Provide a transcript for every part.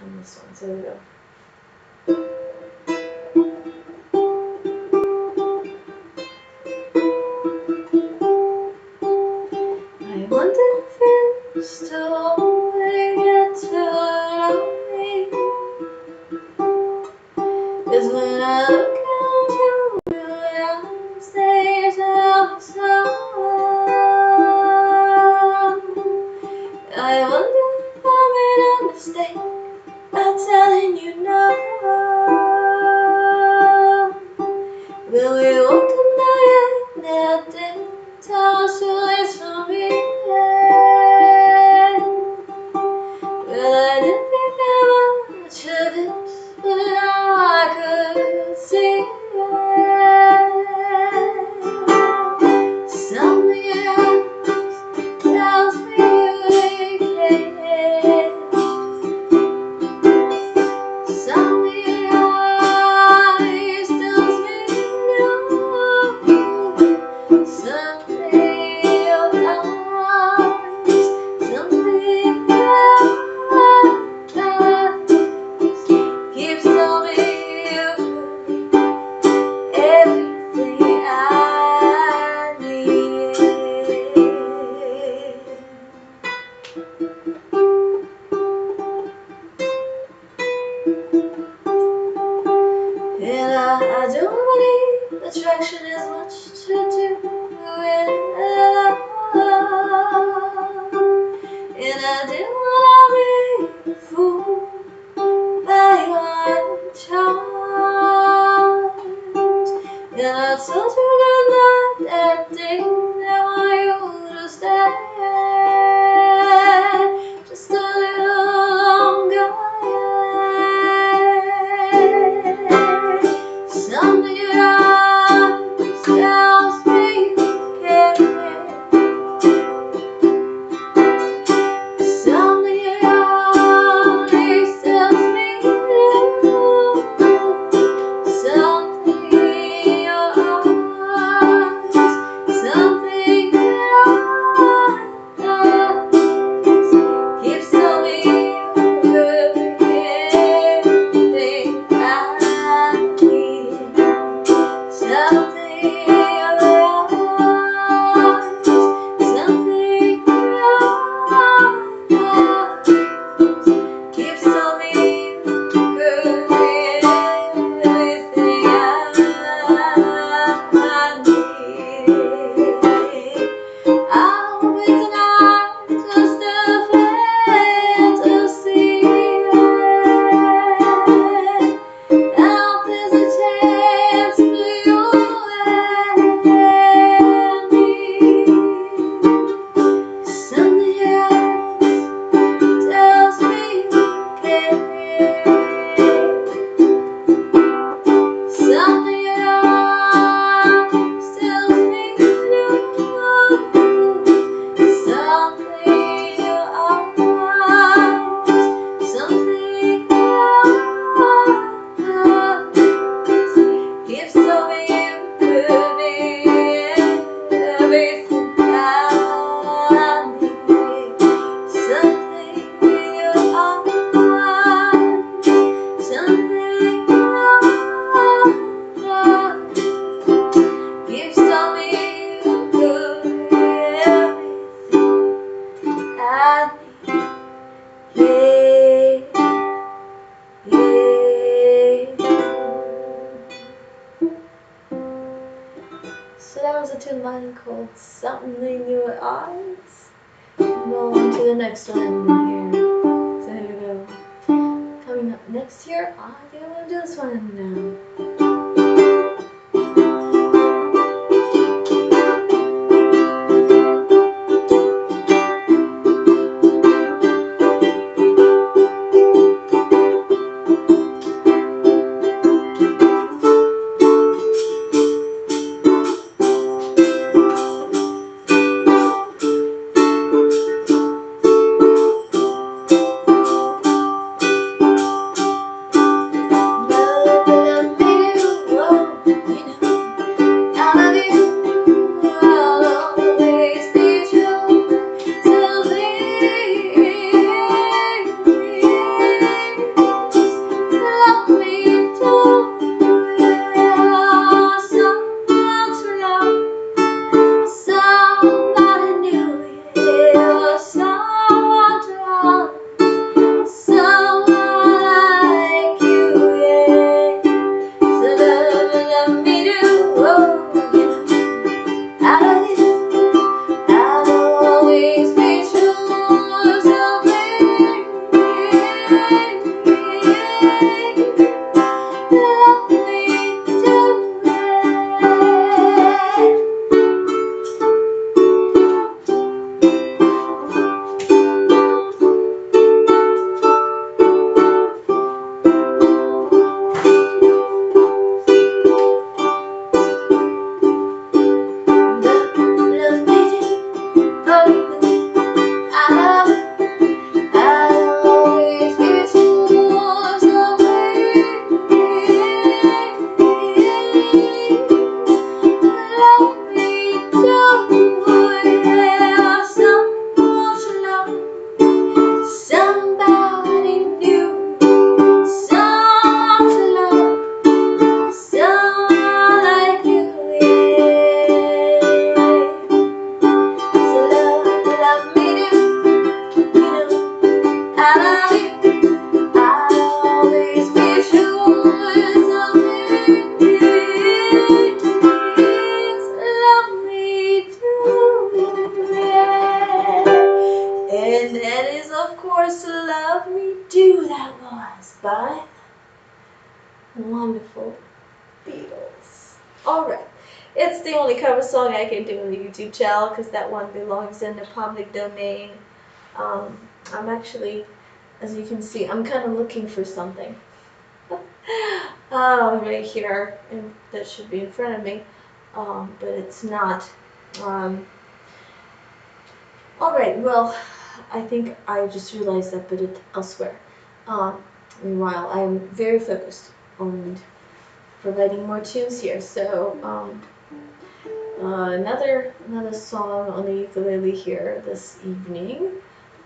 on this one. So here we go. I wonder if it's still get to know me. 'Cause when I look at you, I'm staying so. I wonder if I made a mistake by telling you no. Will we walk the night that didn't tell us too late for me? Well, I didn't think that much of it, but now I could see it. Something else tells me you care. Something in your eyes tells me no. Something in your eyes, something in your eyes keeps telling me you could be everything I need. And I don't believe attraction is much to do with love. And I didn't want to be a fool by your charms. And I told you good night that day that I want you to stay just a little longer. Something in your eyes tells me you care. Something in your eyes tells me you. Something in your eyes, something in your eyes keeps telling me you could be everything I need. Something in your eyes, something in your eyes keeps telling me you could be everything I need. I hope it's not just a fantasy. I hope there's a chance for you and me. Something else tells me you care. Something in your eyes tells me you. Something in your eyes, something in your eyes keeps telling me you could be everything I need. Something in your eyes, something in your eyes keeps telling me you could be everything I need. So that was a tune of mine called Something in Your Eyes. Go on to the next one here. So here we go. Coming up next year, I think I'm gonna do this one now. Love me It's by the wonderful Beatles. Alright, it's the only cover song I can do on the YouTube channel because that one belongs in the public domain. I'm actually, as you can see, I'm kind of looking for something. Right here, and that should be in front of me, but it's not. Alright, well, I think I just realized I put it elsewhere. Meanwhile, I am very focused on providing more tunes here. So, another song on the ukulele here this evening.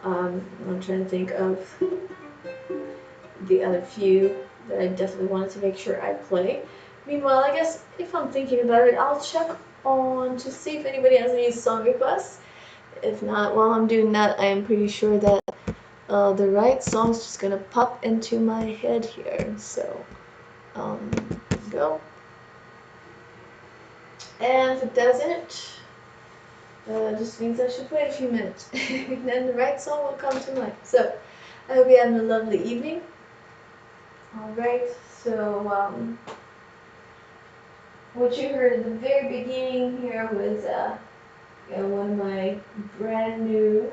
I'm trying to think of the other few that I definitely wanted to make sure I play. Meanwhile, I guess if I'm thinking about it, I'll check on to see if anybody has any song requests. If not, while I'm doing that, I am pretty sure that the right song's just gonna pop into my head here. So, go. And if it doesn't, just means I should wait a few minutes. And then the right song will come to mind. So, I hope you're having a lovely evening. Alright, so what you heard at the very beginning here was one of my brand new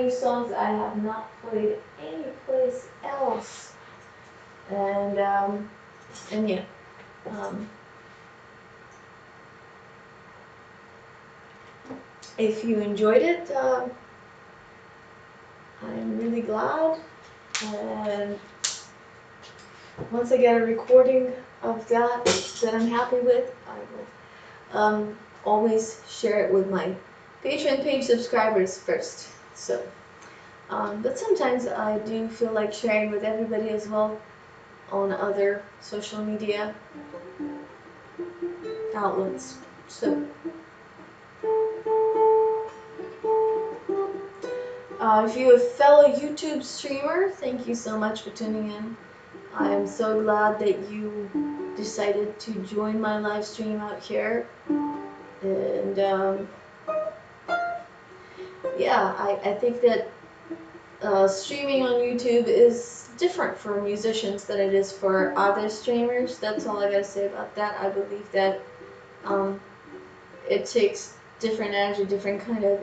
songs I have not played anyplace else. And yeah. If you enjoyed it, I'm really glad. And once I get a recording of that I'm happy with, I will always share it with my Patreon page subscribers first. So, but sometimes I do feel like sharing with everybody as well on other social media outlets. So, if you're a fellow YouTube streamer, thank you so much for tuning in. I am so glad that you decided to join my live stream out here. And yeah, I think that streaming on YouTube is different for musicians than it is for other streamers. That's all I gotta say about that. I believe that it takes different energy, different kind of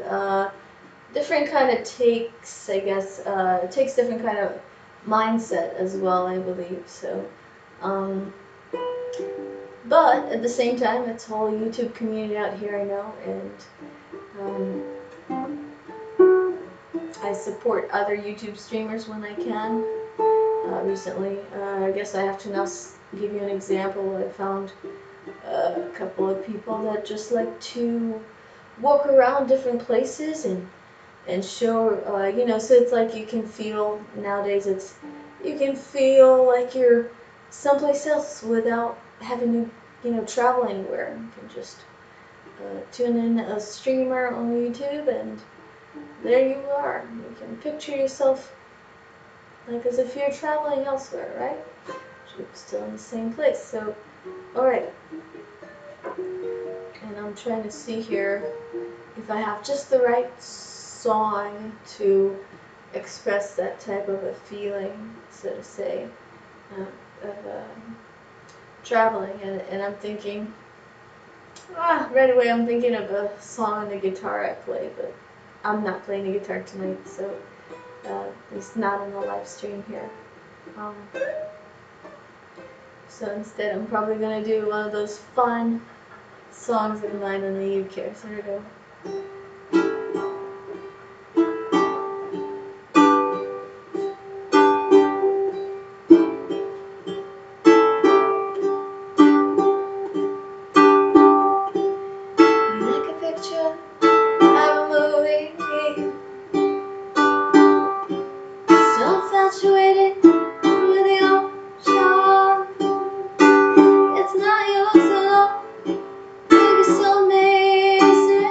takes, I guess. It takes different kind of mindset as well, I believe. So, but at the same time, it's a whole YouTube community out here, I know, and I support other YouTube streamers when I can. Recently, I guess I have to now give you an example. I found a couple of people that just like to walk around different places and show, so it's like you can feel, nowadays you can feel like you're someplace else without having to, travel anywhere. You can just tune in a streamer on YouTube and there you are. You can picture yourself like as if you're traveling elsewhere, right? You're still in the same place. So, alright. And I'm trying to see here if I have just the right song to express that type of a feeling, so to say, of traveling. And I'm thinking, right away I'm thinking of a song on the guitar I play, but I'm not playing the guitar tonight, so at least not in the live stream here. So instead I'm probably going to do one of those fun songs of mine on the UK. So here we go. Like a picture of a movie, so infatuated with your charm. It's not yours alone, you're so amazing.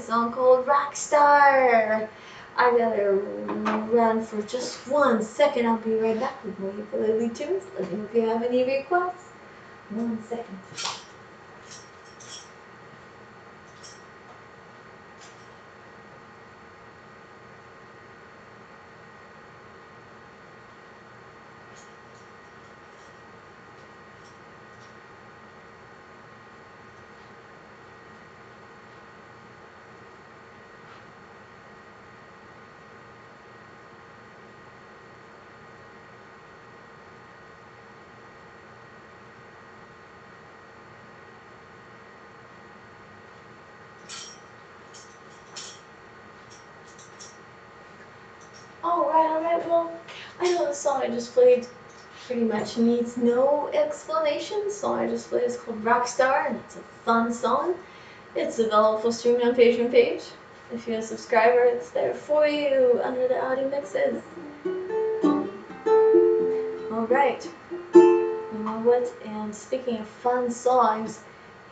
song called Rockstar. I gotta run for just 1 second. I'll be right back with more ukulele tunes. Let me know if you have any requests. 1 second. Alright, well, I know the song I just played pretty much needs no explanation. The song I just played is called Rockstar, and it's a fun song. It's available for streaming on Patreon page. If you're a subscriber, it's there for you under the audio mixes. Alright, you know what? And speaking of fun songs,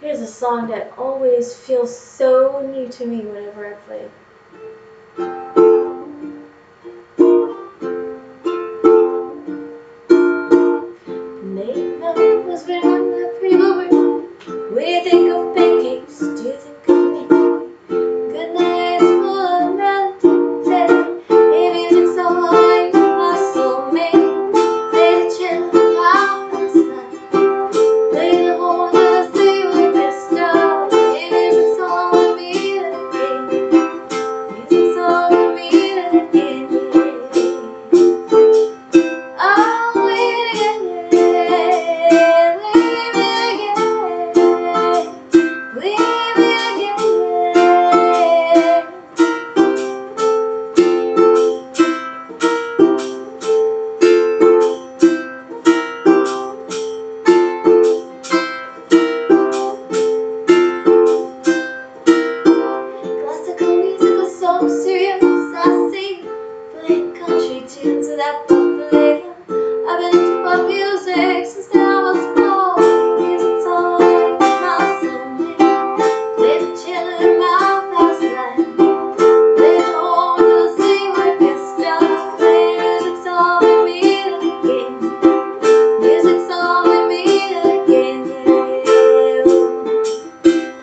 here's a song that always feels so new to me whenever I play it. Make the husband on the pre-board. When you think of pancakes, do you think of me? Good night is full of melody. If music's so high, my soulmate. Play the chill out and slide. Play the whole other thing with this stuff. If music's all with me again. Music's all with me again. Oh, we again. We classical music was so serious, I see. Playing country tunes without populating. I've been into pop music since I was born. Music's all like my soulmate. Play the cello in my fast lane. Play the horn to the sing orchestra. Play music's all with me again. Music's all with me again.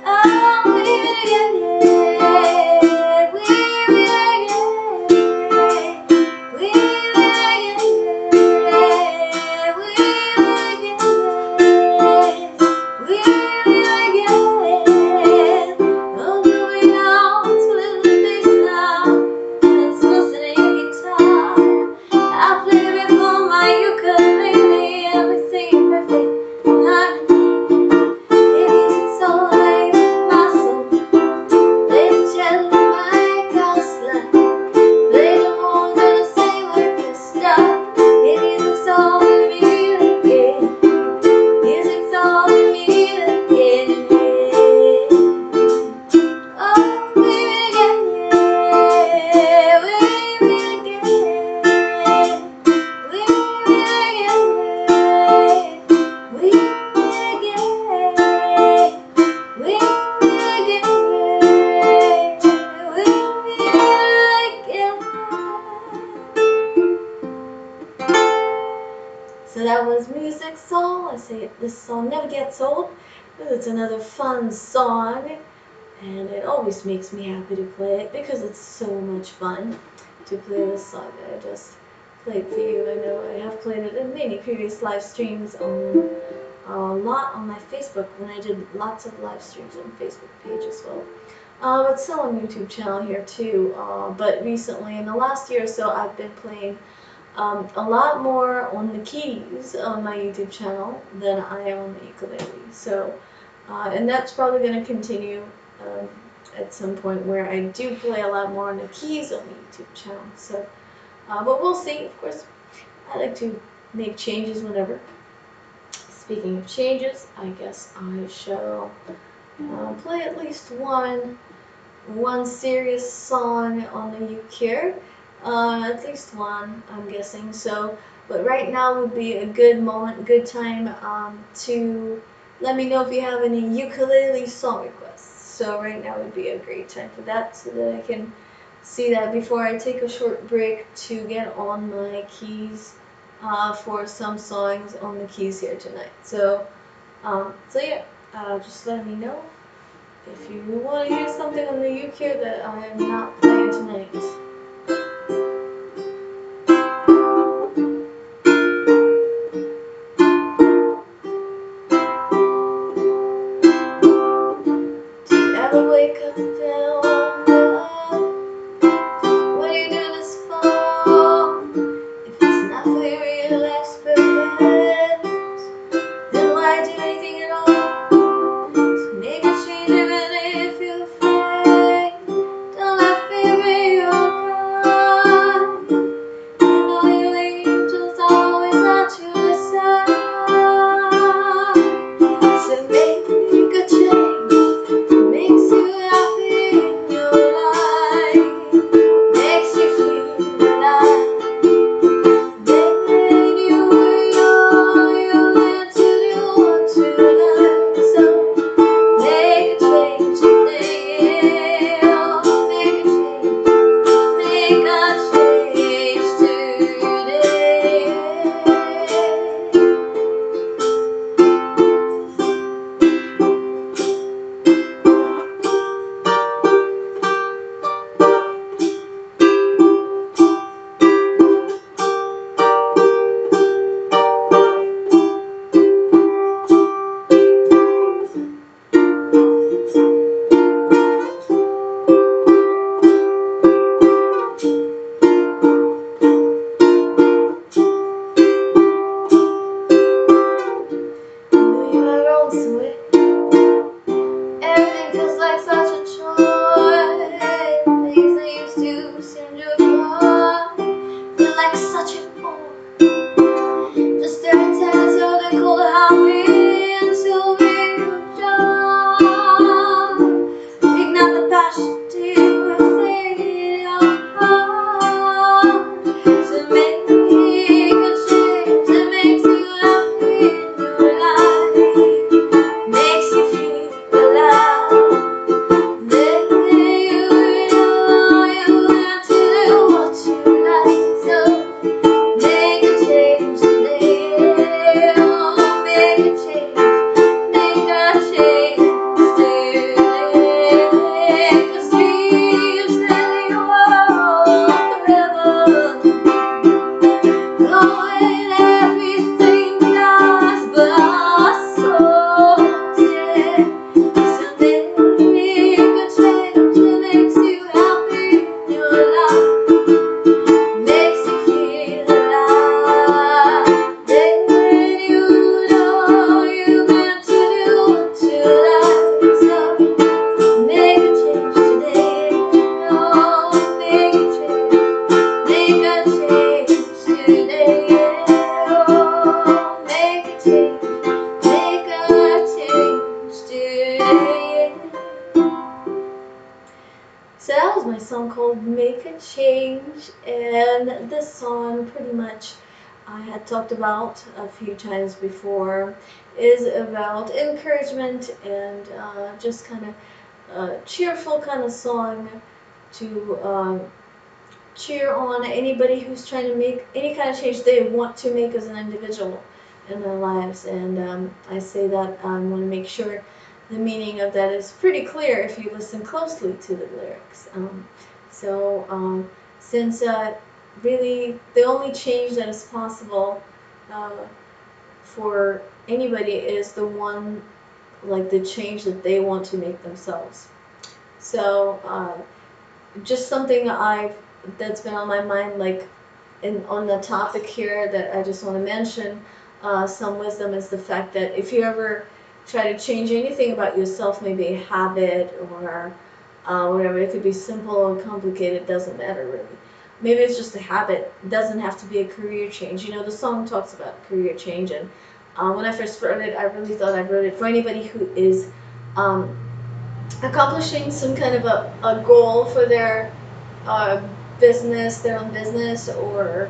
Oh, we again, yeah. We again, we again, we again. Oh, going out with the bass now, and it's listening guitar. I play before my ukulele, everything perfect. It isn't so like my soul. Play the cello, my coastline. Play the horn to the same orchestra. It isn't so with me again. Music's all with me again. Oh, we again, yeah. We again. We again. We again. We again. So that was Music Soul. I say this song never gets old because it's another fun song, and it always makes me happy to play it because it's so much fun to play this song that I just played for you. I know I have played it in many previous live streams on a lot on my Facebook when I did lots of live streams on Facebook page as well. But still on YouTube channel here too. But recently, in the last year or so, I've been playing a lot more on the keys on my YouTube channel than I am on the ukulele. So, and that's probably going to continue at some point where I do play a lot more on the keys on the YouTube channel. So, but we'll see. Of course, I like to make changes whenever. Speaking of changes, I guess I shall play at least one serious song on the ukulele. At least one, I'm guessing. So, but right now would be a good moment, good time to let me know if you have any ukulele song requests. so right now would be a great time for that, so that I can see that before I take a short break to get on my keys for some songs on the keys here tonight. So yeah, just let me know if you want to hear something on the uke here that I am not playing tonight. Do you ever wake up and wonder what you do this for? If it's not for your real experience, then why do anything at all? So make a change even if you're afraid. Don't let fear be your guide. You know your angel's always at your side. So make a change that makes you happy in your life, makes you feel alive. Then you meant to do what you like. So make a change today. Oh, make a change. Make a change today. Everything feels like such a chore. Things that used to seem to apply feel like such a bore. Just every time it's so they call it happy until we job. Ignite the passion deep within your heart. So make a change that makes you happy in your life, makes you feel alive. Then you have to do what you like. So make a change today. Oh, make a change. Make a change today. 'Cause dreams really were forever. Knowing everything dies, but our souls, yeah. So make a change that makes you happy in your life, makes you feel alive. Then you know you meant to do what you like. So make a change today. Oh, make a change. Make a change today. Oh, make a change. Make a change today. So that was my song called Make a Change, and this song pretty much I had talked about a few times before, is about encouragement and just kind of cheerful kind of song to cheer on anybody who's trying to make any kind of change they want to make as an individual in their lives. And I say that I want to make sure the meaning of that is pretty clear if you listen closely to the lyrics. Since really the only change that is possible for anybody is the one, like the change that they want to make themselves. So just something that's been on my mind, like on the topic here, that I just want to mention some wisdom, is the fact that if you ever try to change anything about yourself, maybe a habit or whatever, it could be simple or complicated, doesn't matter really. Maybe it's just a habit, it doesn't have to be a career change. You know, the song talks about career change, and when I first wrote it, I really thought I wrote it for anybody who is accomplishing some kind of a goal for their business, their own business, or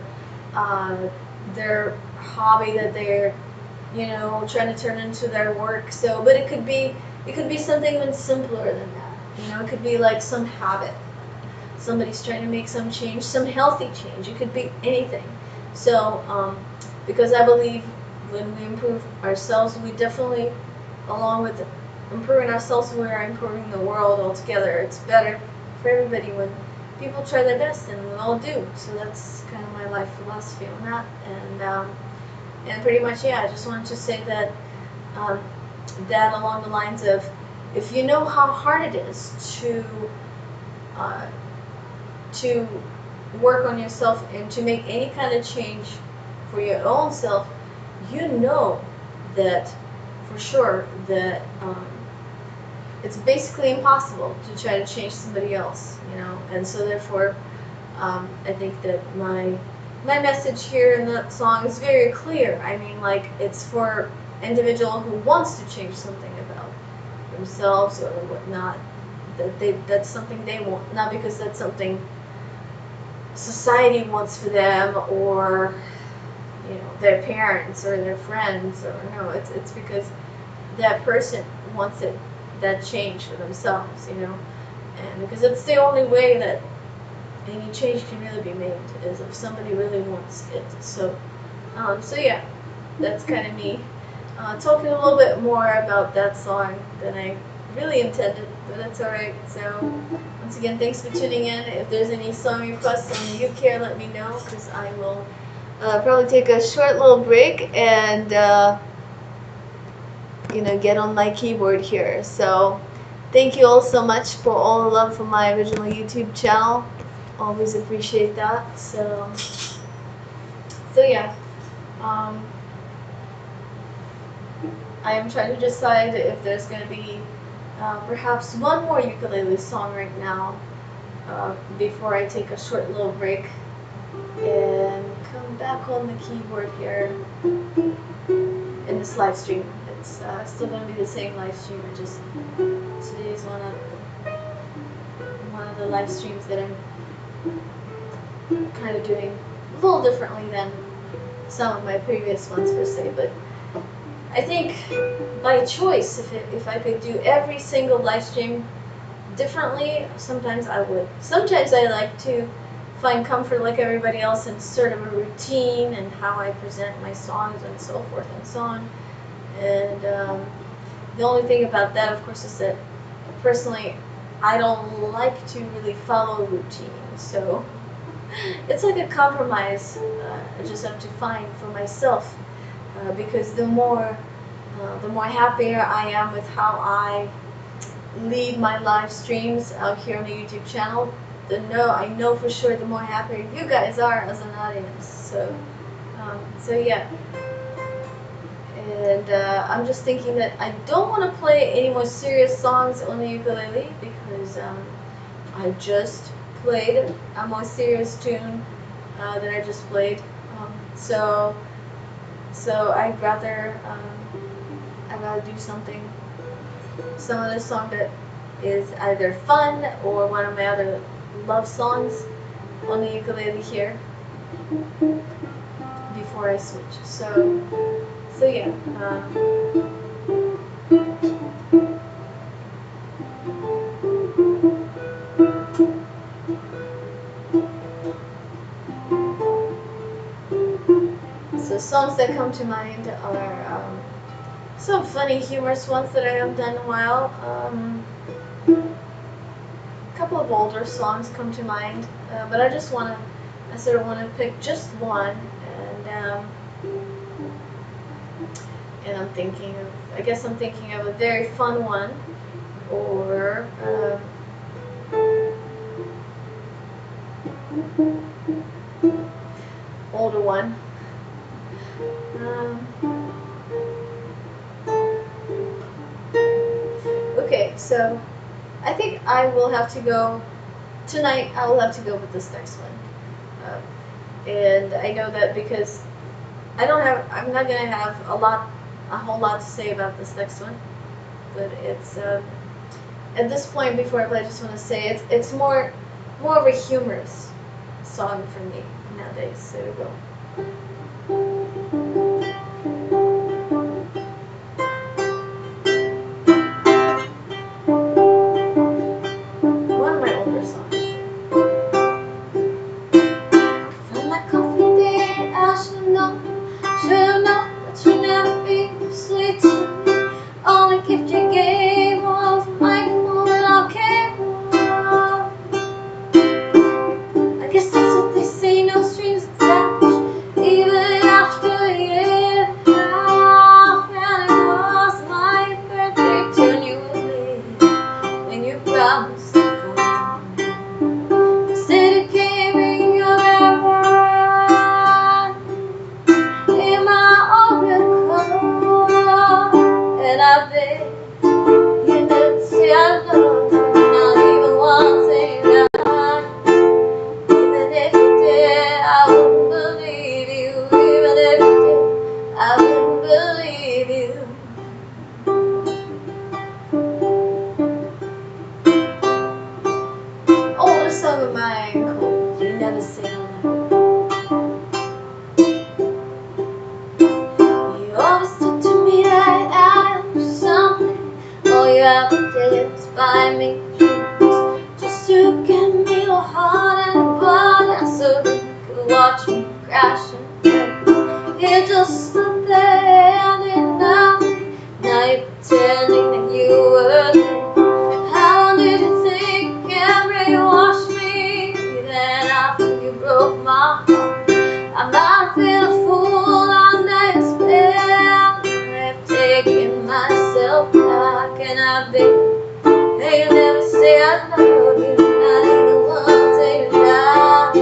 their hobby that they're you know, trying to turn into their work. So, but it could be something even simpler than that. You know, it could be like some habit. Somebody's trying to make some change, some healthy change. It could be anything. So, because I believe when we improve ourselves, we definitely, along with improving ourselves, we are improving the world altogether. It's better for everybody when people try their best, and we all do. So that's kind of my life philosophy on that. And pretty much, yeah, I just wanted to say that um, that along the lines of, if you know how hard it is uh, to work on yourself and to make any kind of change for your own self, you know that for sure that it's basically impossible to try to change somebody else, you know. And so therefore, I think that my message here in that song is very clear. I mean, like, it's for individual who wants to change something about themselves or whatnot. That's something they want, not because that's something society wants for them, or you know, their parents or their friends, or no, it's because that person wants it, that change for themselves, you know. And because it's the only way that any change can really be made, is if somebody really wants it. So so yeah, that's kind of me talking a little bit more about that song than I really intended, but that's alright. So once again, thanks for tuning in. If there's any song requests on the UK, let me know, because I will probably take a short little break and you know, get on my keyboard here. So thank you all so much for all the love for my original YouTube channel. Always appreciate that. So yeah, I am trying to decide if there's going to be perhaps one more ukulele song right now before I take a short little break and come back on the keyboard here in this live stream. It's still going to be the same live stream. I just, today's one of the live streams that I'm kind of doing a little differently than some of my previous ones per se. But I think by choice, if I could do every single live stream differently, sometimes I would. Sometimes I like to find comfort, like everybody else, in sort of a routine and how I present my songs and so forth and so on. And the only thing about that, of course, is that personally, I don't like to really follow routine. So it's like a compromise I just have to find for myself, because the more happier I am with how I lead my live streams out here on the YouTube channel, I know for sure the more happier you guys are as an audience. So so yeah. And I'm just thinking that I don't want to play any more serious songs on the ukulele, because I just played a more serious tune that I just played. So I'd rather do some other song that is either fun or one of my other love songs on the ukulele here before I switch. So yeah. So songs that come to mind are some funny, humorous ones that I haven't done in a while. A couple of older songs come to mind, but I sort of want to pick just one, and I guess I'm thinking of a very fun one, or older one. Okay, so I think I will have to go tonight. I will have to go with this next one, and I know that because I'm not gonna have a whole lot to say about this next one, but it's at this point before I play, I just want to say it's more of a humorous song for me nowadays. So here we go. my gift you gave was my moment of camera. I guess that's what they say, no strings attached. Even after a year and a half, and it was my birthday till you were late, and you promised to come. You said you can't bring your memory in my own red car, and I bet you never say I love you, not even once in your life. Even if you did, I wouldn't believe you. Even if you did, I wouldn't believe you. Older song of mine called You Never Say I Love You. You always talk to me like I am something. All you ever did was buy me drinks just to get me your heart and body so that you could watch me crash and burn. You just stood there and did nothing. Now you're pretending that you were there. How long did you think you can brainwash me? Then after you broke my heart, I might have been a fool on that spell. I've taken myself back, and I've been. Hey, you never say I love you, not even once in your life.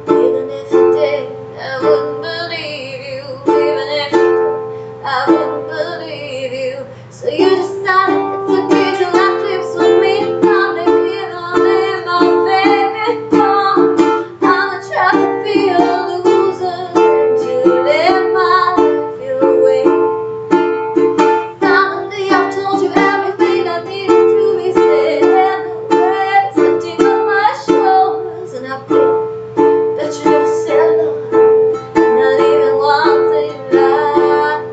Even if you did, I wouldn't believe you. Even if you did, I wouldn't believe you. So you decided it's okay to have trips with me. I'm the kid on in my favorite car. I'ma try to be a loser to live my life your way. Finally, I've told you everything I needed to be said, and the words lifting on my shoulders, and I bet you never said love, not even once in your life.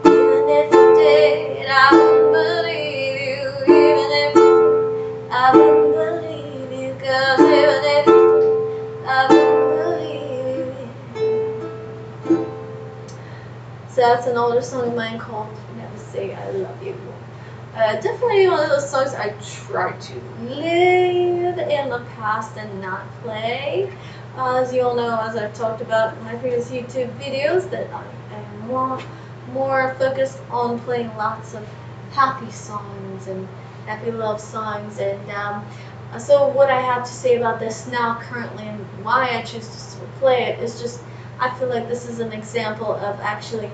Even if you did, I wouldn't believe you. Even if you did, I wouldn't believe you. 'Cause even if you did, I wouldn't believe you. So that's an older song of mine called Never Say I Love You. Definitely one of those songs I try to live in the past and not play. As you all know, as I've talked about in my previous YouTube videos, that I am more focused on playing lots of happy songs and happy love songs. And so what I have to say about this now currently and why I choose to still play it is just I feel like this is an example of actually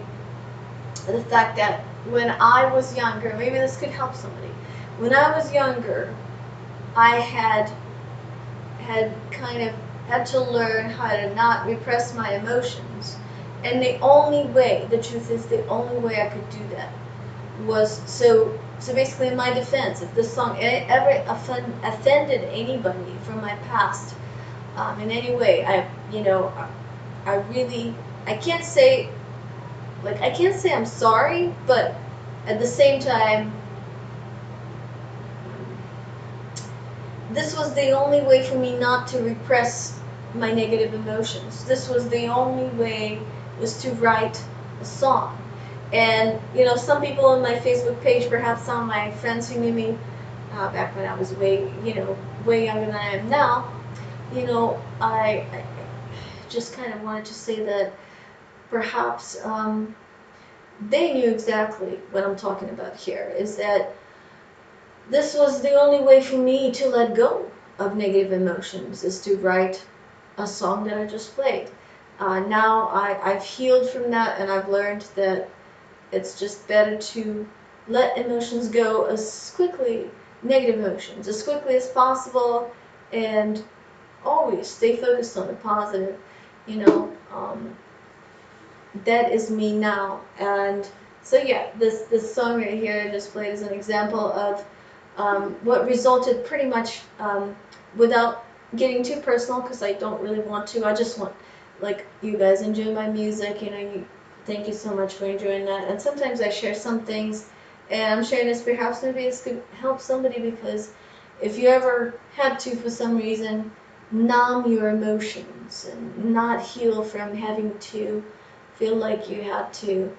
the fact that when I was younger, maybe this could help somebody. When I was younger, I had kind of had to learn how to not repress my emotions. And the only way, the truth is, the only way I could do that was so basically in my defense, if this song ever offended anybody from my past in any way, I can't say I'm sorry, but at the same time, this was the only way for me not to repress my negative emotions. This was the only way, was to write a song. And some people on my Facebook page, perhaps some of my friends who knew me back when I was way younger than I am now, I just kind of wanted to say that perhaps they knew exactly what I'm talking about here, is that this was the only way for me to let go of negative emotions, is to write a song that I just played. Now I've healed from that, and I've learned that it's just better to let emotions go negative emotions, as quickly as possible, and always stay focused on the positive. That is me now. And so yeah, this song right here I just played is an example of what resulted pretty much without getting too personal, because I don't really want to. I just want you guys enjoy my music. Thank you so much for enjoying that. And sometimes I share some things, and I'm sharing this perhaps maybe this could help somebody, because if you ever had to, for some reason, numb your emotions and not heal from having to feel like you had to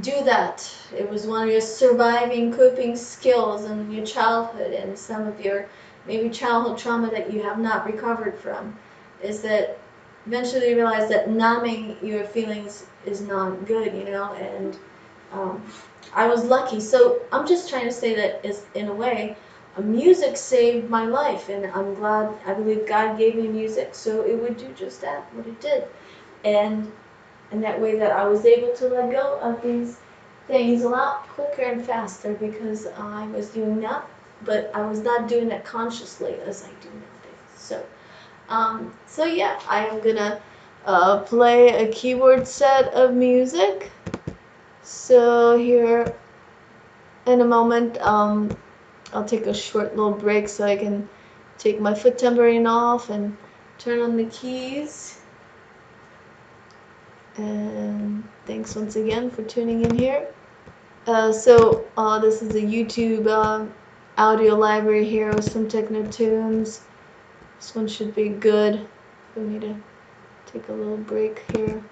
do that. It was one of your surviving coping skills in your childhood, and some of your maybe childhood trauma that you have not recovered from, is that eventually you realize that numbing your feelings is not good, and um, I was lucky. So I'm just trying to say that is, in a way, music saved my life, and I'm glad. I believe God gave me music so it would do just that, what it did, and that way that I was able to let go of these things a lot quicker and faster because I was doing that, but I was not doing it consciously as I do nowadays. So yeah, I am gonna play a keyboard set of music. So here in a moment, I'll take a short little break so I can take my foot tambourine off and turn on the keys. And thanks once again for tuning in here. This is a YouTube audio library here with some techno tunes. This one should be good. We need to take a little break here.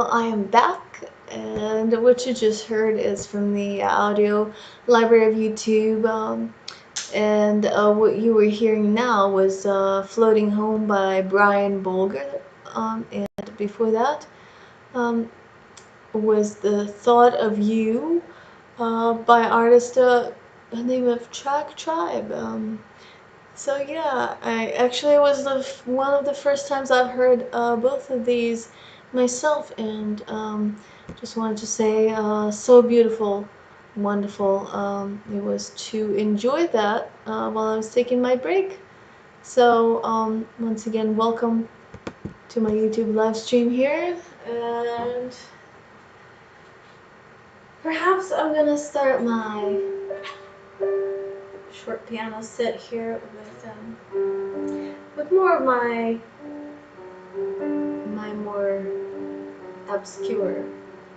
Well, I am back, and what you just heard is from the audio library of YouTube. And what you were hearing now was Floating Home by Brian Bolger. And before that um, was The Thought of You by artist the name of Track Tribe. So yeah, I actually was one of the first times I've heard both of these myself, and just wanted to say, so beautiful, wonderful. It was to enjoy that while I was taking my break. So once again, welcome to my YouTube live stream here, and perhaps I'm gonna start my short piano set here with more of my more obscure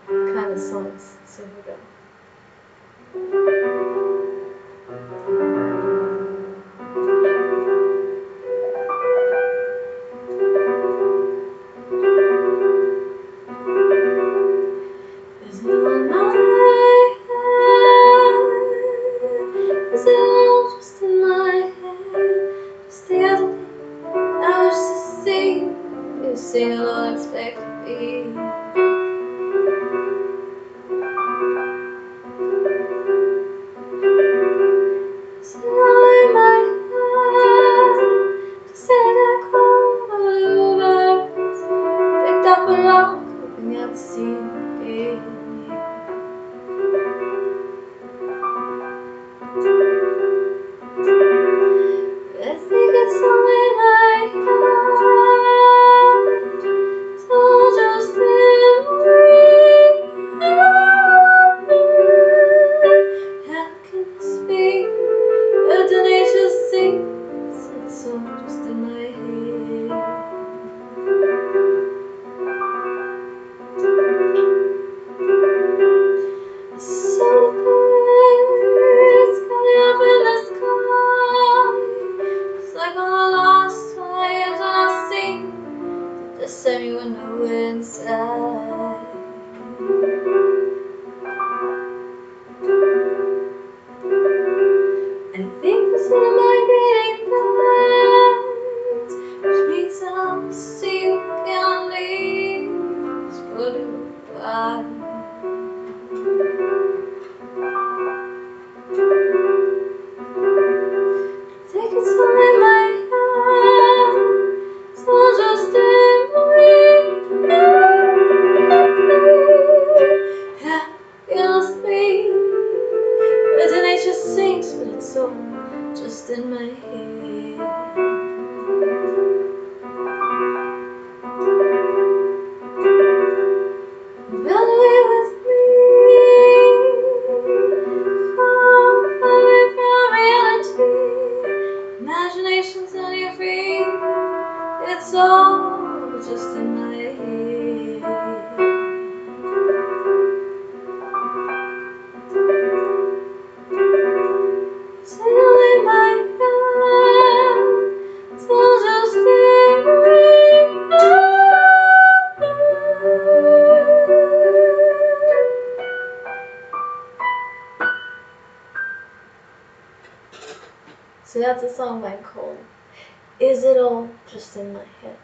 kind of songs. So here we go. Is it on my head? Is it all just in my head? Just the other day I was just seeing you sing unexpectedly. Is it all in my head? Just said I called my little birds, picked up a rock, hoping I'd see you again. I think it's all in my head. It's all just in me. How can this be? But the nature sings. It's all just in my head. So the birds coming up in the sky, just like on the last times when I sing, just send me with no inside. I think this one of my greeting cards, which means I'll see you can leave this beautiful body. Think it's all in my head, it's all just in me. How can this be? But the nature sings, but it's all just in my head. Run away with me, come away from reality. Imagination's on your feet, it's all just in my head. It's all in my head, it's all just in me. So that's a song I called Is It All Just in My Head?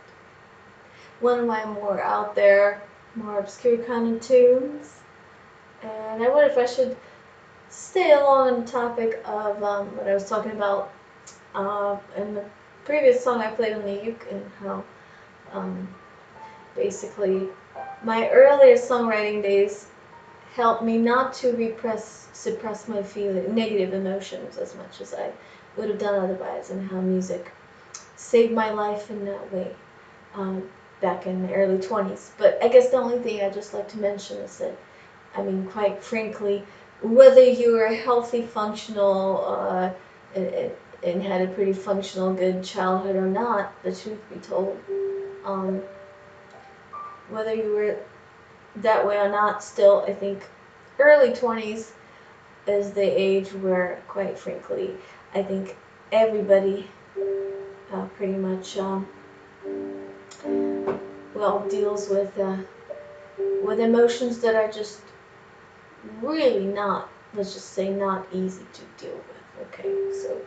One of my more out there, more obscure kind of tunes. And I wonder if I should stay along on the topic of what I was talking about in the previous song I played on the uke, and how basically my earlier songwriting days helped me not to suppress my negative emotions as much as I would have done otherwise, and how music saved my life in that way back in the early 20s. But I guess the only thing I'd just like to mention is that, I mean, quite frankly, whether you were healthy, functional, and had a pretty functional, good childhood or not, the truth be told, whether you were that way or not, still, I think early 20s is the age where, quite frankly, I think everybody pretty much, well, deals with with emotions that are just really not, let's just say, not easy to deal with. Okay, so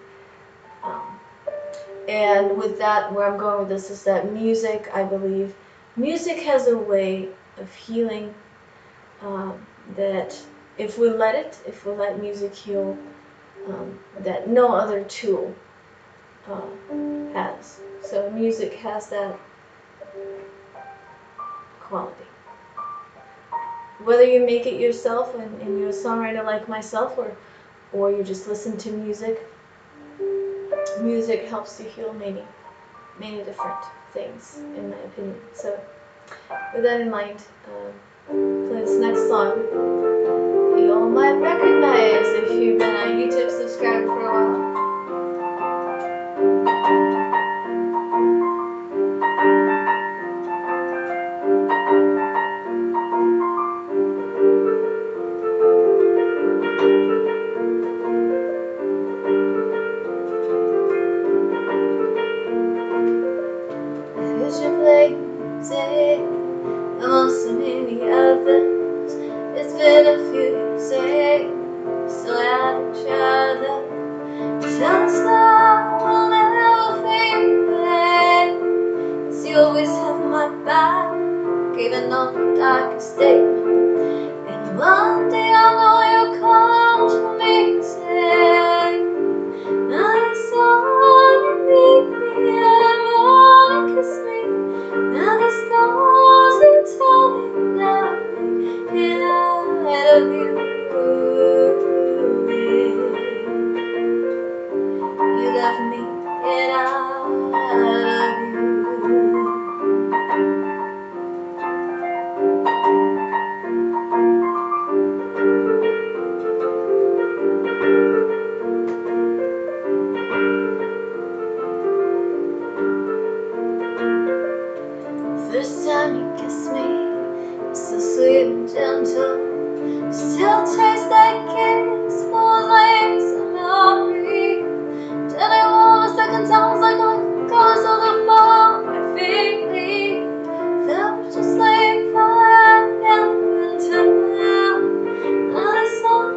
and with that, where I'm going with this is that music, I believe, music has a way of healing that if we let it, if we let music heal, that no other tool has. So music has that quality. Whether you make it yourself and you're a songwriter like myself, or you just listen to music, music helps to heal many different things, in my opinion. So with that in mind, play this next song. You all might recognize if you've been a YouTube subscriber for a while. Here's your play, say, among so many others. It's been a few years, say, still at each other. Tell us that we'll never fade away. 'Cause you always have my back, even on the darkest day. And one day I know you'll come to me and say, now it's all you need me, and wanna kiss me. Now the stars will tell me love me, and I love you. You love me, and I love you. First time you kissed me, so sweet and gentle. Still taste that kiss, full of lace and memory. Then I want a second time, was like a colors of the fall, my feet felt just like fire in time. Now the sun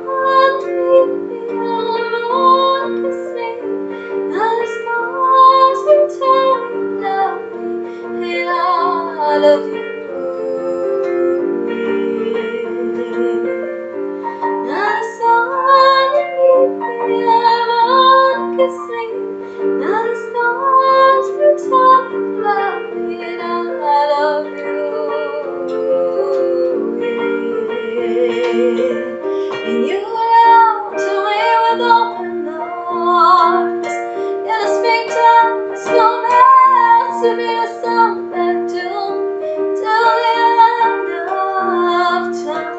leave me, and wanna kiss me. Now the stars will tell me love me, and I love you. Now the sun leave me, and wanna kiss me. Now the stars will tell me love me, and I love you. And you out to me with open arms. In the springtime, the snow melts to be the sun back till the end of time.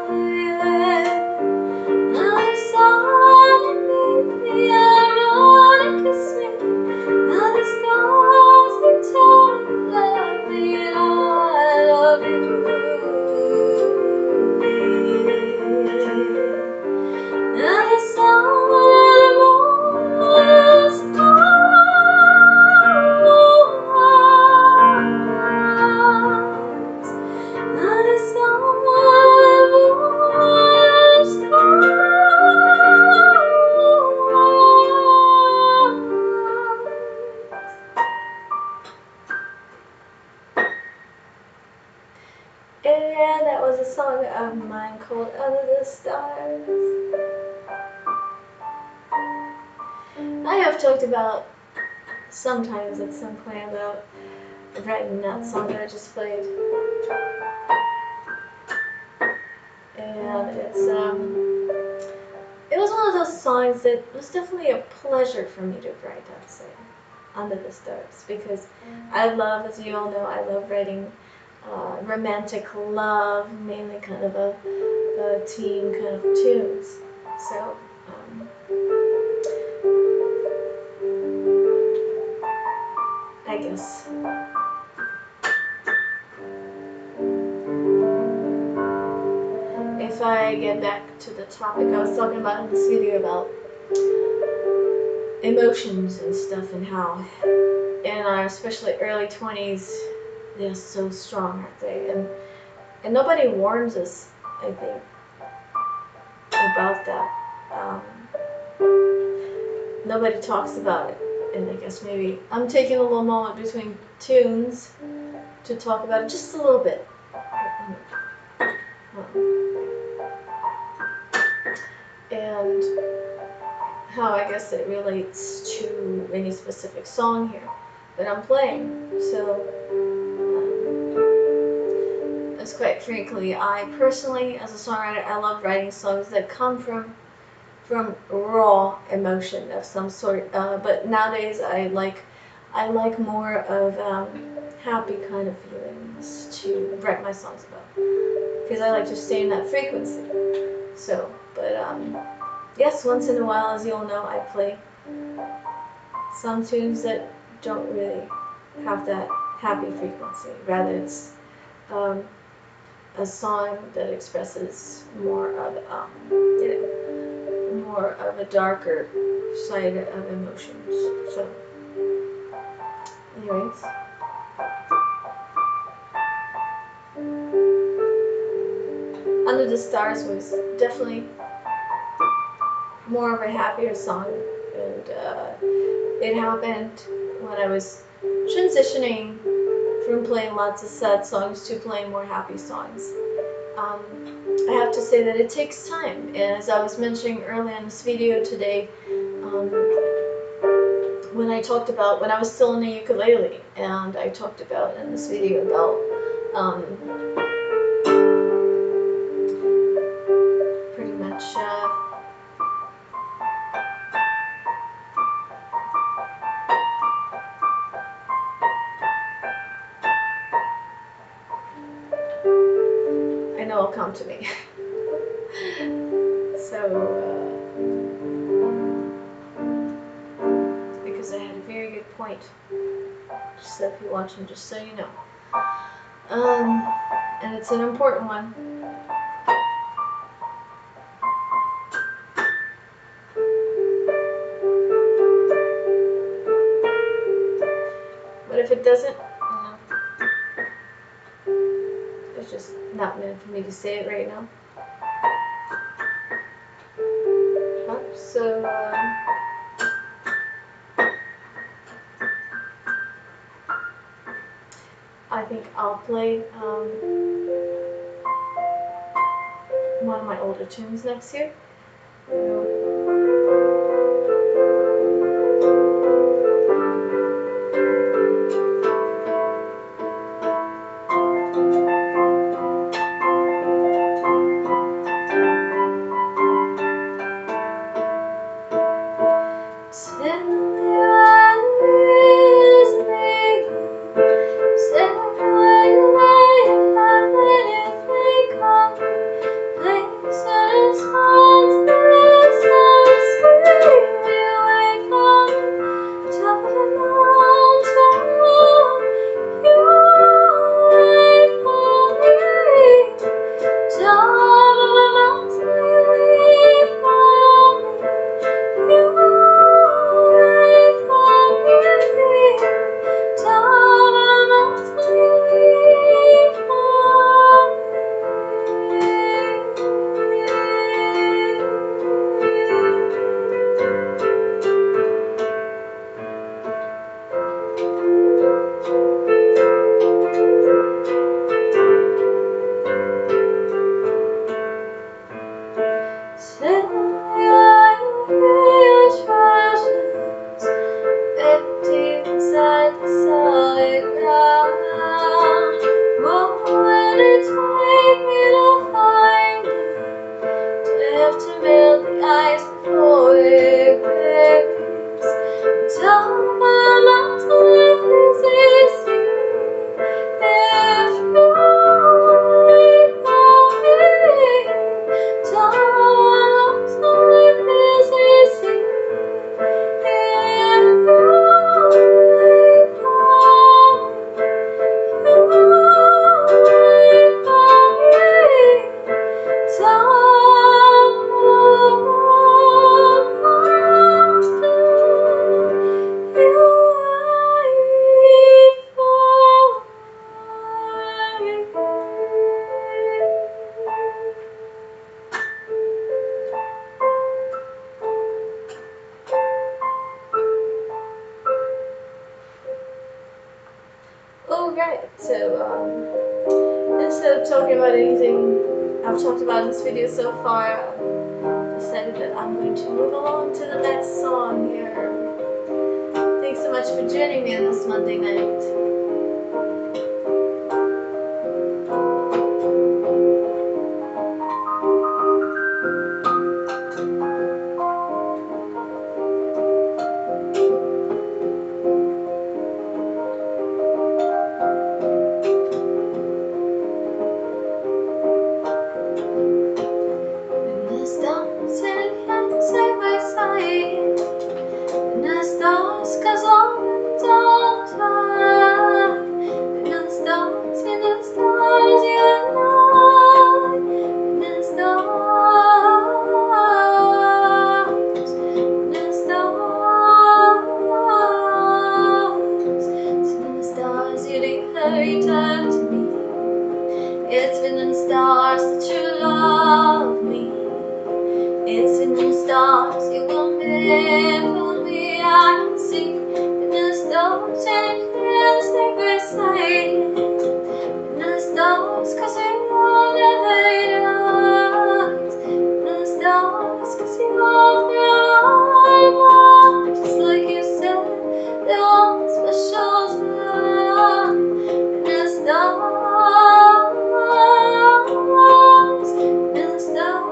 Now the sun beneath me, and wanna kiss me. Now the stars will tell me love me, and I love you. Now the sun and the moon, the stars. Now the sun and the moon, the stars. And that was a song of mine called Under the Stars. I have talked about sometimes at some point about writing that song that I just played. And it was one of those songs that was definitely a pleasure for me to write, I'd say, Under the Stars, because I love, as you all know, I love writing romantic love, mainly kind of a teen kind of tunes. So I guess if I get back to the topic I was talking about in this video about emotions and stuff, and how in our especially early 20s they're so strong, aren't they? And and nobody warns us, I think, about that. Nobody talks about it, and I guess maybe I'm taking a little moment between tunes to talk about it just a little bit. And how I guess it relates to any specific song here that I'm playing. So, as quite frankly, I personally, as a songwriter, I love writing songs that come from raw emotion of some sort. But nowadays, I like more of happy kind of feelings to write my songs about, because I like to stay in that frequency. So, but yes, once in a while, as you all know, I play some tunes that don't really have that happy frequency. Rather, it's a song that expresses more of more of a darker side of emotions. So, anyways. Under the Stars was definitely more of a happier song, and it happened when I was transitioning from playing lots of sad songs to playing more happy songs. I have to say that it takes time, and as I was mentioning earlier in this video today, when I talked about when I was still in the ukulele, and I talked about in this video about pretty much I know it'll come to me. So because I had a very good point, just so if you're watching, just so you know, and it's an important one. But if it doesn't, it's just not meant for me to say it right now. So I think I'll play one of my older tunes next year. I've talked about this video so far. I've decided that I'm going to move along to the next song here. Thanks so much for joining me on this Monday night. Return to me. It's been in the stars that you love me. It's in the stars you will never me. I can see in the stars and you can't stay beside. In the stars 'cause we will never rise. In the stars 'cause you are forever. Just like you said, there was special time. In the stars, in the stars.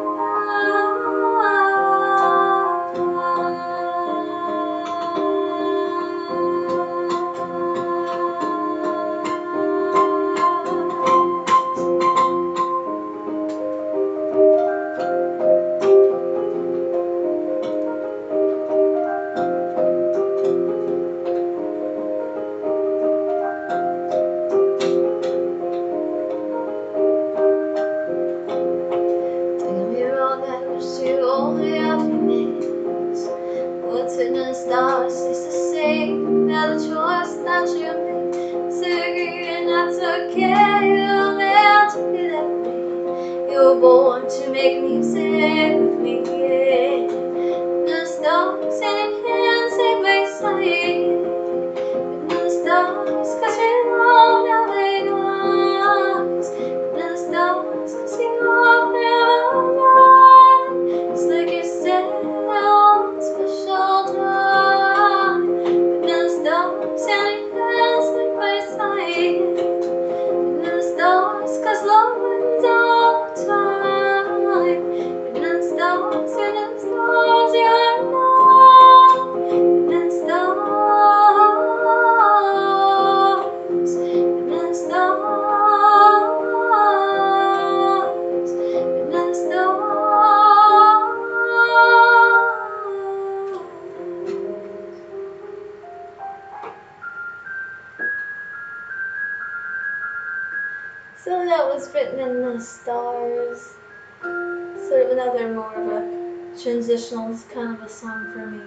What's in the stars is the same. Now the choice that you made is agree, and that's okay. You're meant to be that way. You were born to make music with me. Yeah. In the stars, and you can't stay beside. In the stars, 'cause we love now they rise. In the stars, 'cause you are forever. It's like you said, special time. In the stars, and you can't stay beside. In the stars, 'cause love wins all the time. In the stars, you are love. In the stars, in the stars, in the stars. So that was written in the stars. Sort of another more of a transitional kind of a song for me.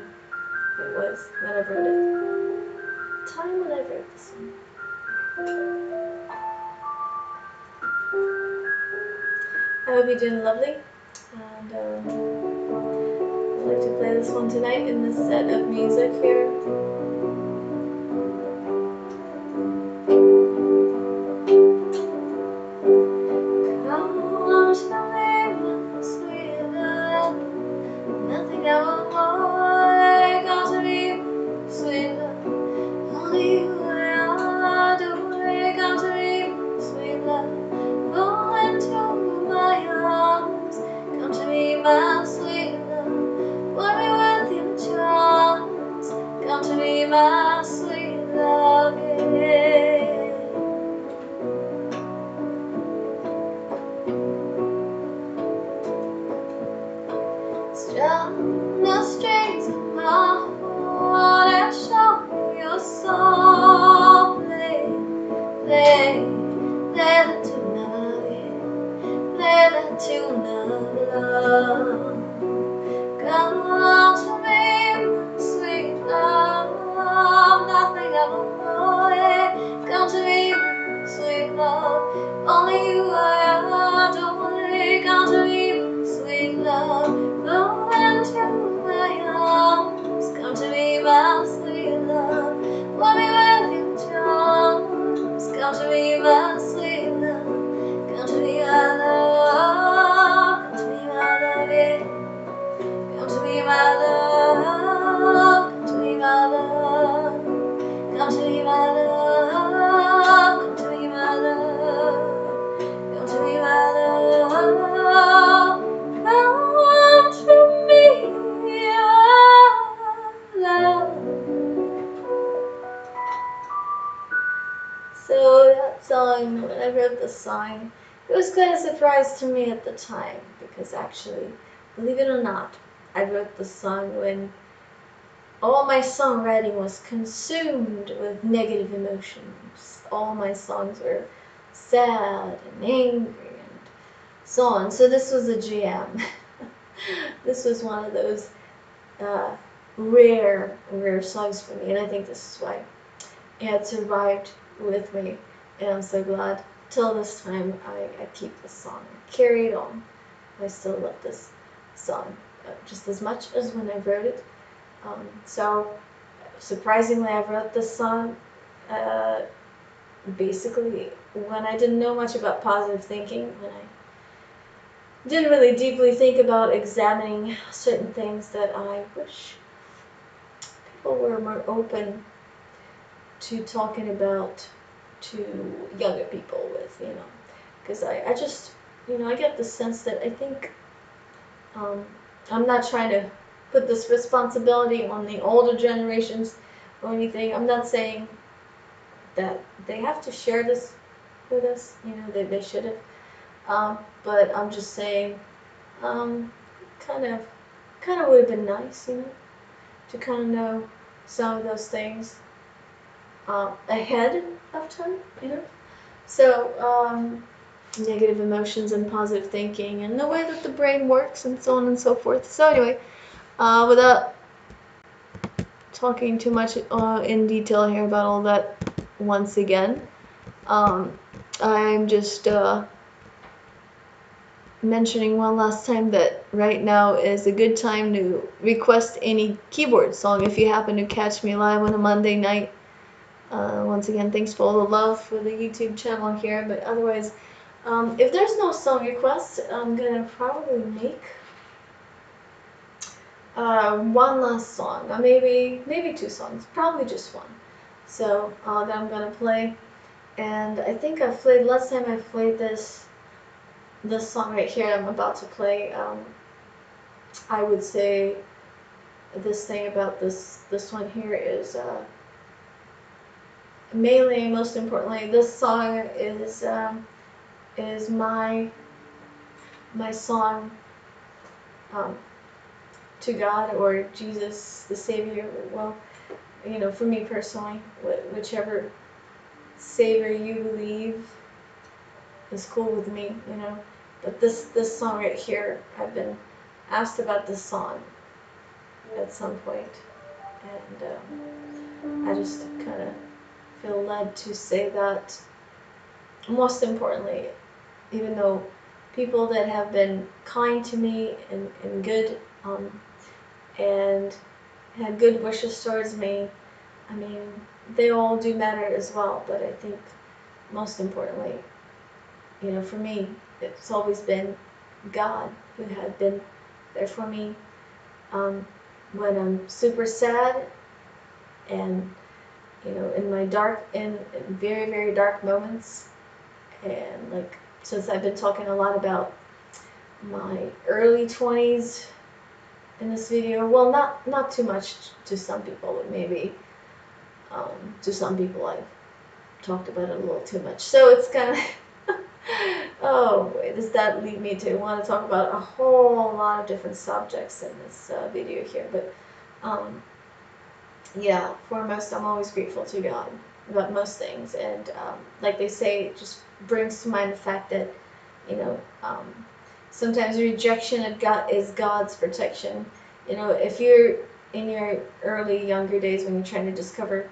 It was when I wrote it. Time when I wrote this one. I hope you're doing lovely. And I'd like to play this one tonight in this set of music here. Nothing ever more comes to me, sweet love. Only you come to me, sweet love. Go into my arms, come to me, my sweet love. Put me with your charms, come to me, my sweet love. Yeah. Strum the strings of my heart and show your soul. Play, play, play the tune of love. Play the tune of love. Come to me, sweet love. Nothing ever more. Come to me, sweet love. Only you I adore. Come to me, sweet love. Blow into my arms. Come to me, my sweet love. Love me with your charms. Come to me, my sweet love. Come to me, I love. song. It was quite a surprise to me at the time because actually, believe it or not, I wrote the song when all my songwriting was consumed with negative emotions. All my songs were sad and angry and so on. So this was a jam. This was one of those uh, rare songs for me, and I think this is why it had survived with me. And I'm so glad till this time I keep this song. I carry it on. I still love this song just as much as when I wrote it. So surprisingly, I wrote this song basically when I didn't know much about positive thinking, when I didn't really deeply think about examining certain things that I wish people were more open to talking about to younger people with, because I just, I get the sense that I think um, I'm not trying to put this responsibility on the older generations or anything. I'm not saying that they have to share this with us, that they should have. But I'm just saying, um, kind of, would have been nice, to kind of know some of those things ahead of time. So, negative emotions and positive thinking and the way that the brain works and so on and so forth. So anyway, without talking too much in detail here about all that once again, I'm just mentioning one last time that right now is a good time to request any keyboard song if you happen to catch me live on a Monday night. Once again, thanks for all the love for the YouTube channel here, but otherwise, if there's no song request, I'm gonna probably make one last song, or maybe two songs, probably just one. So that I'm gonna play, and I think I've played last time I played this song right here. I'm about to play. I would say this thing about this one here is mainly, most importantly, this song is my song um, to God or Jesus the Savior. Well, for me personally, whichever Savior you believe is cool with me. But this song right here, I've been asked about this song at some point, and I just kind of feel led to say that. Most importantly, even though people that have been kind to me and good and had good wishes towards me, I mean, they all do matter as well, but I think most importantly, for me, it's always been God who had been there for me when I'm super sad and, in my in very, very dark moments. And like, since I've been talking a lot about my early 20s in this video, well, not too much to some people, but maybe to some people I've talked about it a little too much. So it's kind of, oh boy, does that lead me to want to talk about a whole lot of different subjects in this video here. But yeah, foremost, I'm always grateful to God about most things. And like they say, it just brings to mind the fact that, sometimes rejection is God's protection. If you're in your early, younger days when you're trying to discover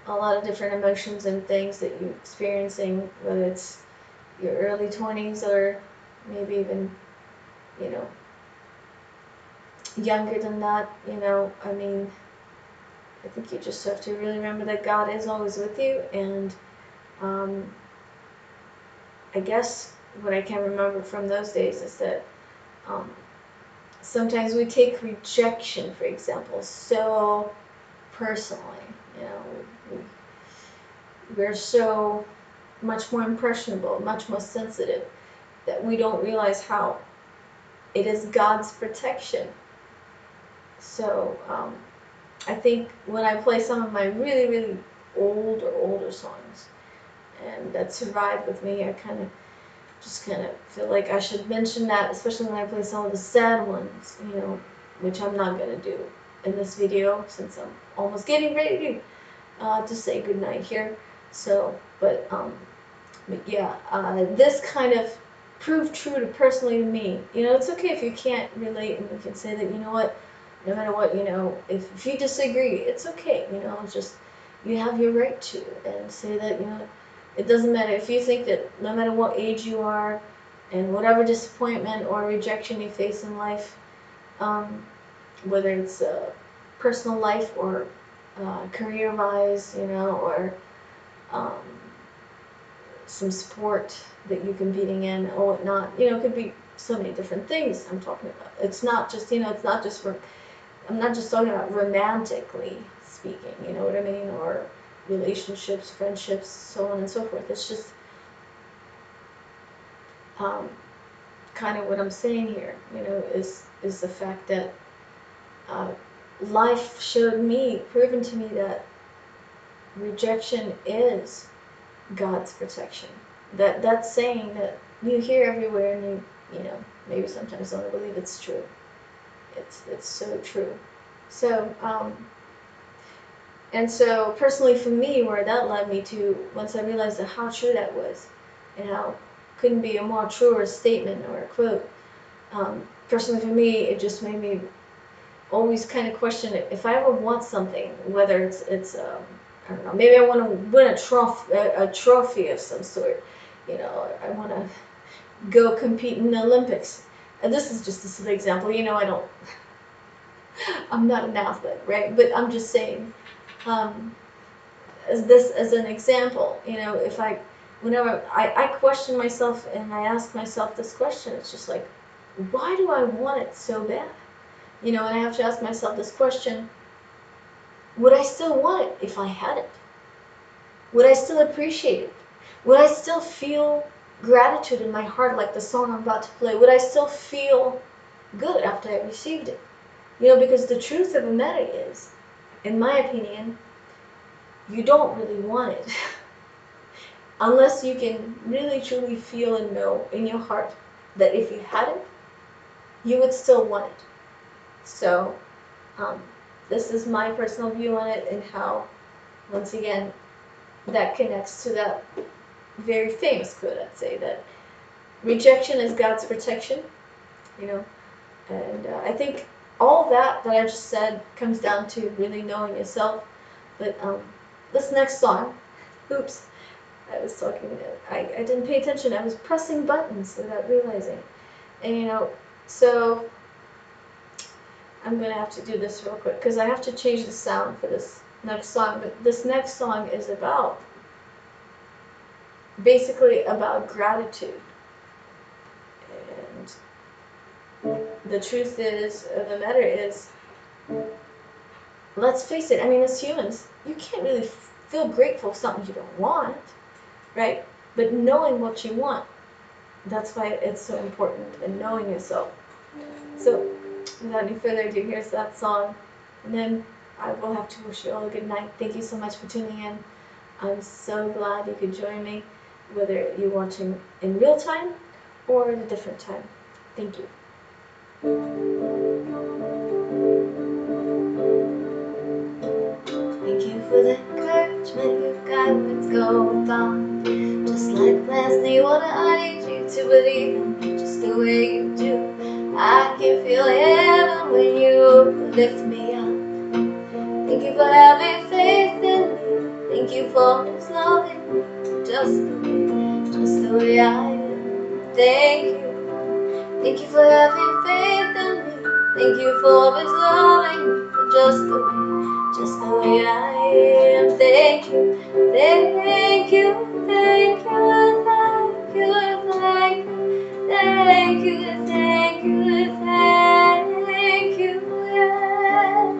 a lot of different emotions and things that you're experiencing, whether it's your early 20s or maybe even, younger than that, I mean, I think you just have to really remember that God is always with you. And I guess what I can remember from those days is that sometimes we take rejection, for example, so personally. We're so much more impressionable, much more sensitive, that we don't realize how it is God's protection. So I think when I play some of my really, really older songs and that survived with me, I kind of just kind of feel like I should mention that, especially when I play some of the sad ones, which I'm not going to do in this video since I'm almost getting ready to say goodnight here. So, but yeah, this kind of proved true to personally to me. It's okay if you can't relate, and you can say that, what, no matter what, if you disagree, it's okay, just you have your right to, and say that, it doesn't matter if you think that no matter what age you are, and whatever disappointment or rejection you face in life, whether it's personal life or career-wise, or um, some sport that you're competing in or whatnot. It could be so many different things I'm talking about. It's not just, it's not just for, I'm not just talking about romantically speaking, you know what I mean, or relationships, friendships, so on and so forth. It's just kind of what I'm saying here, is the fact that life showed me, proven to me that rejection is God's protection. That saying that you hear everywhere, and maybe sometimes don't believe it's true. It's so true. So and so personally for me, where that led me to, once I realized that how true that was, and how couldn't be a more truer statement or a quote. Personally for me, it just made me always kind of question it. If I ever want something, whether it's I don't know, maybe I want to win a trophy of some sort. I want to go compete in the Olympics. And this is just a silly example. I'm not an athlete, right? But I'm just saying, as an example, whenever I question myself and I ask myself this question, it's just like, why do I want it so bad? And I have to ask myself this question, would I still want it if I had it? Would I still appreciate it? Would I still feel gratitude in my heart like the song I'm about to play? Would I still feel good after I received it? Because the truth of the matter is, in my opinion, you don't really want it. Unless you can really truly feel and know in your heart that if you had it, you would still want it. So, this is my personal view on it, and how, once again, that connects to that very famous quote, I'd say, that rejection is God's protection, and I think all that I just said comes down to really knowing yourself. But this next song, oops, I was talking, I didn't pay attention, I was pressing buttons without realizing, and so I'm going to have to do this real quick, because I have to change the sound for this next song. But this next song is basically about gratitude. And the truth is, the matter is, let's face it, as humans, you can't really feel grateful for something you don't want, right? But knowing what you want, that's why it's so important, and knowing yourself. So, without any further ado, here's that song, and then I will have to wish you all a good night. Thank you so much for tuning in. I'm so glad you could join me, whether you're watching in real time or at a different time. Thank you. Thank you for the encouragement you got when go on. Just like plants need water, I need you to believe in me just the way you do. I can feel heaven when you lift me up. Thank you for having faith in me. Thank you for always loving me just the way I am. Thank you. Thank you for having faith in me. Thank you for always loving me just the way I am. Thank you. Thank you. Thank you. Thank you. Thank you. Thank you, thank you, thank you, yeah.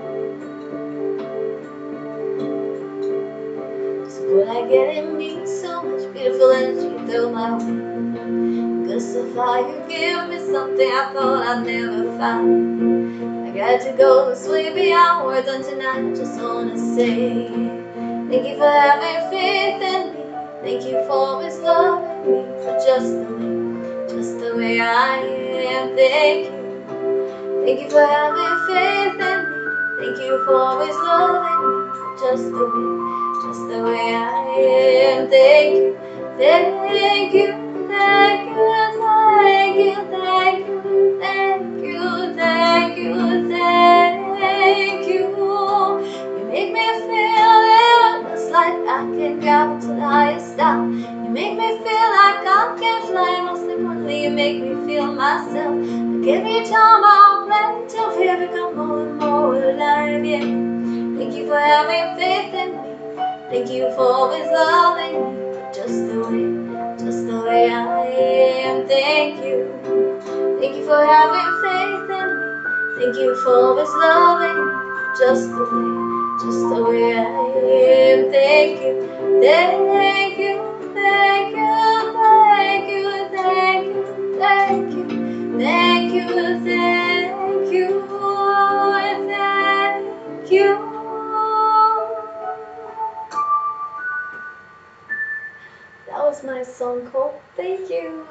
What I get, it means so much. Beautiful energy through my way. Good so far, you give me something I thought I'd never find. I got to go way beyond words, and tonight I just wanna say thank you for having faith in me. Thank you for always loving me for just the way the way I am. Thank you. Thank you for having faith in me. Thank you for always loving me, just the way I am. Thank you, thank you, thank you, thank you, thank you, thank you, thank you, thank you. You make me feel limitless, like I can travel to the highest star. You make me feel like I can fly. Most importantly, you make me feel myself. Every time I play till fear become more and more alive, yeah. Thank you for having faith in me. Thank you for always loving me, just the way I am. Thank you. Thank you for having faith in me. Thank you for always loving me, just the way I am. Thank you. Thank you. Thank you. Thank you. Thank you. Thank you. Thank you, thank you, thank you. That was my song called Thank You.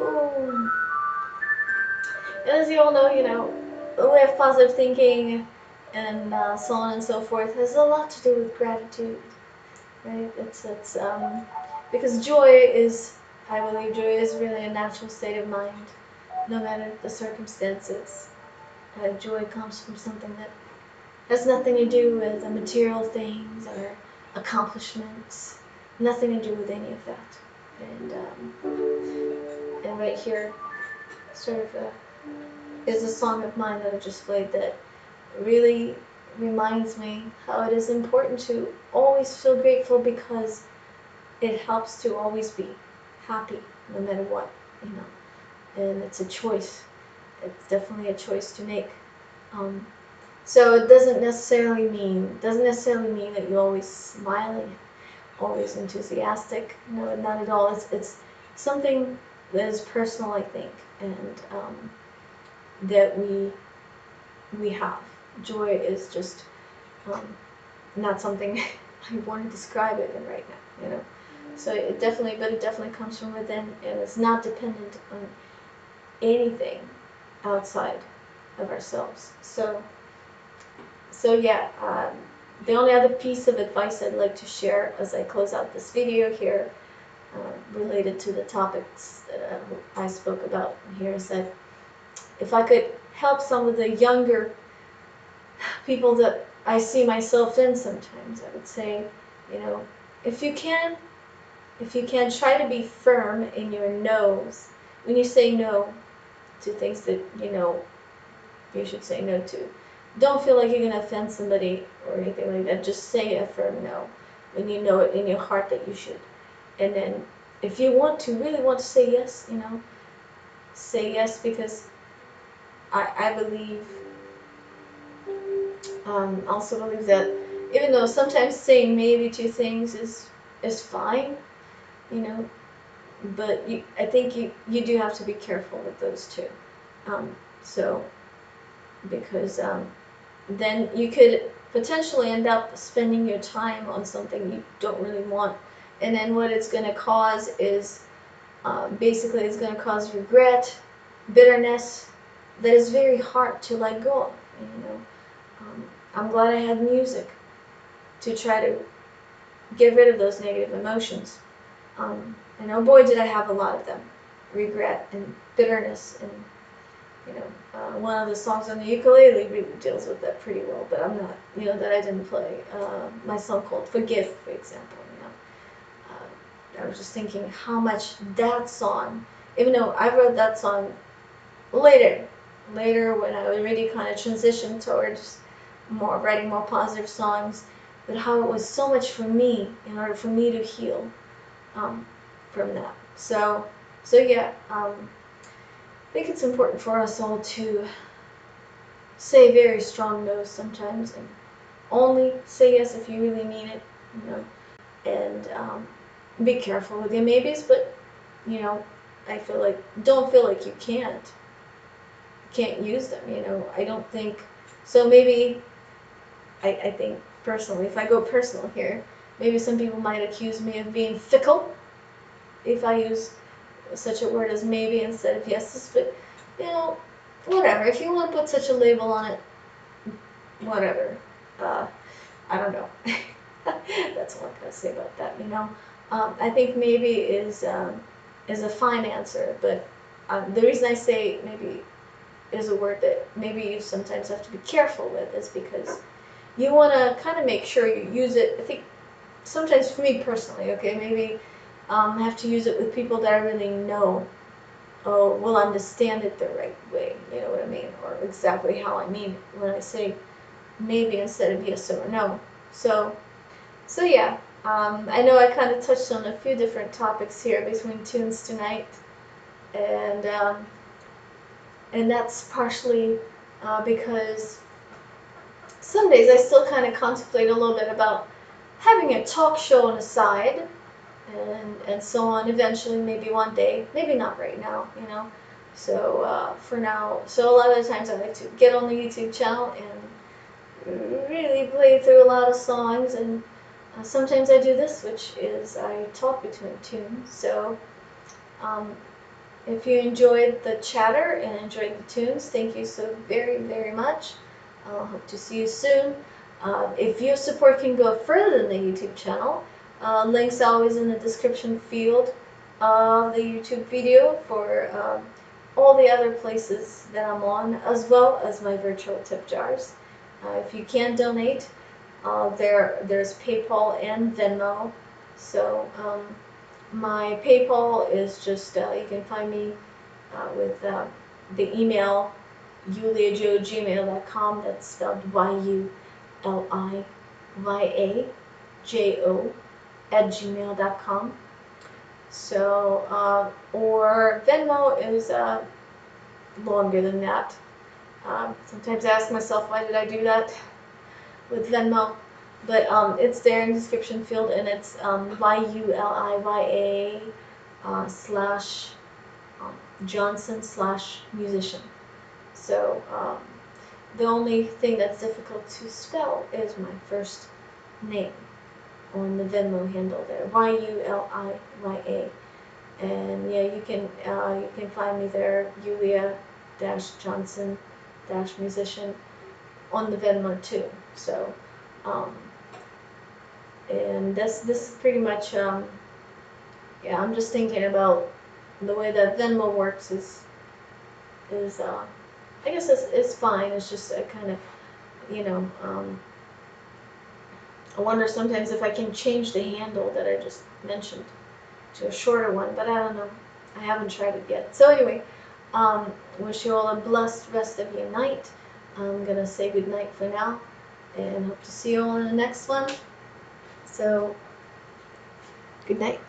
As you all know, the way of positive thinking and so on and so forth has a lot to do with gratitude, right? It's because I believe joy is really a natural state of mind, no matter the circumstances. Joy comes from something that has nothing to do with the material things or accomplishments, nothing to do with any of that. And right here, sort of is a song of mine that I just played that really reminds me how it is important to always feel grateful, because it helps to always be happy no matter what, and it's a choice. It's definitely a choice to make. So it doesn't necessarily mean that you're always smiling, always enthusiastic. No, not at all. It's something that is personal, I think, and that we have. Joy is just not something I want to describe it in right now. So it definitely comes from within, and it's not dependent on anything outside of ourselves. So yeah, the only other piece of advice I'd like to share as I close out this video here, related to the topics that I spoke about here, is that if I could help some of the younger people that I see myself in sometimes, I would say, if you can try to be firm in your no's. When you say no to things that you should say no to, don't feel like you're going to offend somebody or anything like that. Just say a firm no when you know it in your heart that you should. And then if you really want to say yes, say yes, because I also believe that even though sometimes saying maybe to things is fine, but I think you do have to be careful with those two. So because then you could potentially end up spending your time on something you don't really want, and then what it's going to cause is basically it's going to cause regret, bitterness that is very hard to let go of. I'm glad I had music to try to get rid of those negative emotions. And oh boy, did I have a lot of them. Regret and bitterness, and one of the songs on the ukulele really deals with that pretty well, but I'm not, that I didn't play. My song called Forgive, for example, I was just thinking how much that song, even though I wrote that song later when I already kind of transitioned towards writing more positive songs, but how it was so much for me in order for me to heal from that. So yeah, I think it's important for us all to say very strong no's sometimes, and only say yes if you really mean it, and be careful with your maybes, but I feel like, don't feel like you can't use them, I don't think so. Maybe I think personally, if I go personal here, maybe some people might accuse me of being fickle if I use such a word as maybe instead of yeses, but you know, whatever. If you want to put such a label on it, whatever. I don't know. That's all I'm gonna say about that. You know, I think maybe is a fine answer, but the reason I say maybe is a word that maybe you sometimes have to be careful with is because you want to kind of make sure you use it. I think sometimes for me personally, okay, maybe I have to use it with people that I really know will understand it the right way. You know what I mean, or exactly how I mean it when I say maybe instead of yes or no. So yeah, I know I kind of touched on a few different topics here between tunes tonight, and that's partially because some days I still kind of contemplate a little bit about having a talk show on the side, and so on. Eventually, maybe one day, maybe not right now, you know. So for now, so a lot of the times I like to get on the YouTube channel and really play through a lot of songs, and sometimes I do this, which is I talk between tunes. So um, if you enjoyed the chatter and enjoyed the tunes, thank you so very, very much. I'll hope to see you soon. If your support can go further than the YouTube channel, links always in the description field of the YouTube video for all the other places that I'm on, as well as my virtual tip jars. If you can donate, there's PayPal and Venmo. So my PayPal is just, you can find me with the email yuliajo@gmail.com. That's spelled yuliajo@gmail.com. So, or Venmo is longer than that. Sometimes I ask myself, why did I do that with Venmo? But it's there in the description field, and it's YULIYA slash Johnson slash musician. So the only thing that's difficult to spell is my first name on the Venmo handle there, YULIYA. And yeah, you can find me there, Yulia-Johnson-musician on the Venmo too. So and this is pretty much yeah, I'm just thinking about the way that Venmo works is I guess it's fine. It's just a kind of, you know, I wonder sometimes if I can change the handle that I just mentioned to a shorter one, but I don't know. I haven't tried it yet. So anyway, wish you all a blessed rest of your night. I'm gonna say good night for now, and hope to see you all in the next one. So, good night.